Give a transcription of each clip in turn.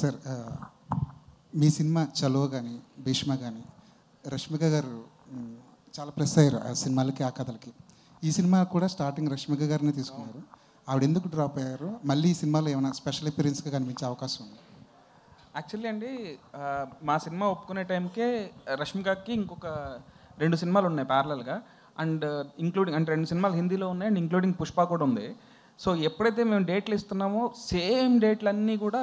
Sir మీ cinema చలో కానీ భీష్మ కానీ రష్మిక గారు చాలా ప్లస్ అయ్యారు ఆ సినిమాలకి ఆ కథలకి. ఈ సినిమా కూడా స్టార్టింగ్ రష్మిక గారిని తీసుకున్నారు. ఆవిడ ఎందుకు డ్రాప్ అయ్యారు? మళ్ళీ ఈ సినిమాలో ఏమైనా స్పెషల్ అపియరెన్స్గా కనిపించే అవకాశం ఉంది? యాక్చువల్లీ అండి మా సినిమా ఒప్పుకునే టైంకే రష్మికకి ఇంకొక 2 సినిమాలు ఉన్నాయి ప్యారలల్గా. అండ్ ఇంక్లూడింగ్ అంటే 2 సినిమాలు హిందీలో ఉన్నాయి అండ్ ఇంక్లూడింగ్ పుష్ప కూడా ఉంది. సో ఎప్పుడైతే మేము డేట్లు ఇస్తున్నామో సేమ్ డేట్లన్నీ కూడా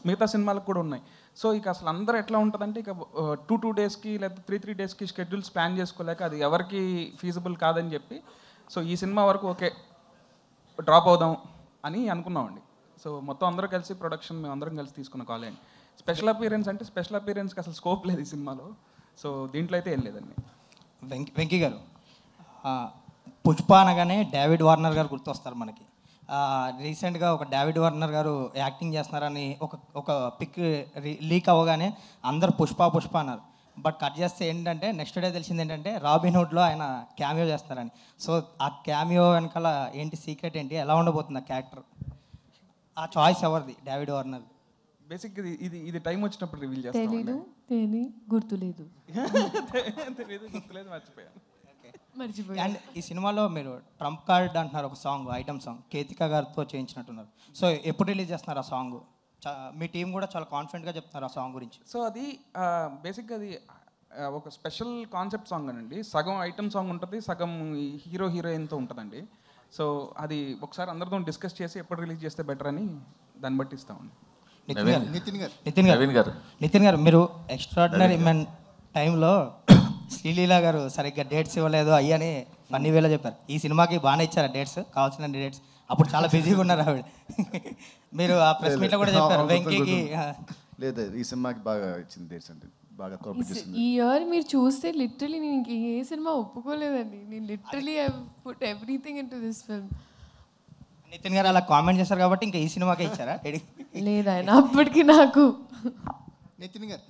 మిగతా సినిమాలకు కూడా ఉన్నాయి. సో ఇక అసలు అందరూ ఎట్లా ఉంటుందంటే ఇక 2 డేస్కి లేదా 3 డేస్కి షెడ్యూల్స్ ప్లాన్ చేసుకోలేక అది ఎవరికి ఫీజిబుల్ కాదని చెప్పి సో ఈ సినిమా వరకు ఓకే డ్రాప్ అవుదాం అని అనుకున్నామండి. సో మొత్తం అందరూ కలిసి ప్రొడక్షన్ మేము అందరం కలిసి తీసుకున్న కాల్ అండి. స్పెషల్ అపియరెన్స్ అంటే స్పెషల్ అపియరెన్స్కి అసలు స్కోప్ లేదు ఈ సినిమాలో. సో దీంట్లో అయితే ఏం లేదండి. వెంకీ గారు, పుష్ప అనగానే డేవిడ్ వార్నర్ గారు గుర్తొస్తారు మనకి. రీసెంట్గా ఒక డేవిడ్ వార్నర్ గారు యాక్టింగ్ చేస్తున్నారని ఒక పిక్ లీక్ అవ్వగానే అందరు పుష్ప అన్నారు. బట్ కట్ చేస్తే ఏంటంటే నెక్స్ట్ డే తెలిసింది ఏంటంటే రాబిన్హుడ్లో ఆయన క్యామియో చేస్తున్నారని. సో ఆ క్యామియో వెనకాల ఏంటి సీక్రెట్ ఏంటి, ఎలా ఉండబోతుంది ఆ క్యారెక్టర్? ఆ చాయిస్ ఎవరిది? David Warner. బేసిక్ ఇది టైం వచ్చినప్పుడు రివీల్ చేస్తాను. గుర్తులేదు మర్చిపోయాను. అండ్ ఈ సినిమాలో మీరు ట్రంప్ కార్డ్ అంటున్నారు, ఒక సాంగ్ ఐటమ్ సాంగ్ కేతిక గారితో చేయించినట్టున్నారు. సో ఎప్పుడు రిలీజ్ చేస్తున్నారు ఆ సాంగ్? మీ టీం కూడా చాలా కాన్ఫిడెంట్గా చెప్తున్నారు ఆ సాంగ్ గురించి. సో అది బేసిక్గా అది ఒక స్పెషల్ కాన్సెప్ట్ సాంగ్ అనండి. సగం ఐటమ్ సాంగ్ ఉంటుంది, సగం హీరో హీరోయిన్తో ఉంటుందండి. సో అది ఒకసారి అందరితో డిస్కస్ చేసి ఎప్పుడు రిలీజ్ చేస్తే బెటర్ అని దాన్ని బట్టి ఇస్తామండి. నితిన్ గారు, మీరు ఎక్స్ట్రాడినరీ మెన్ టైంలో శ్రీలీల గారు సరిగ్గా డేట్స్ ఇవ్వలేదు అయ్యని ఫన్నీ వేలో చెప్పారు. ఈ సినిమాకి బాగానే ఇచ్చారా డేట్స్, కావాల్సిన డేట్స్? అప్పుడు చాలా బిజీగా ఉన్నారు ఆవిడ. మీరు ఆ ప్రెస్ మీట్లో కూడా చెప్పారు వెంకీకి. లేదు, ఈ సినిమాకి బాగా ఇచ్చింది డేట్స్ అంటే బాగా కోఆపరేట్ చేసింది. ఈ ఇయర్ మీరు చూస్తే లిటరలీ నేను ఏ సినిమా ఒప్పుకోలేదండి. నేను literally I put everything into this film. Nitin garu అలా కామెంట్ చేశారు కాబట్టి ఇంకా ఈ సినిమాకే ఇచ్చారా? లేదు ఆయన అప్పటికి నాకు. నితిన్ గారు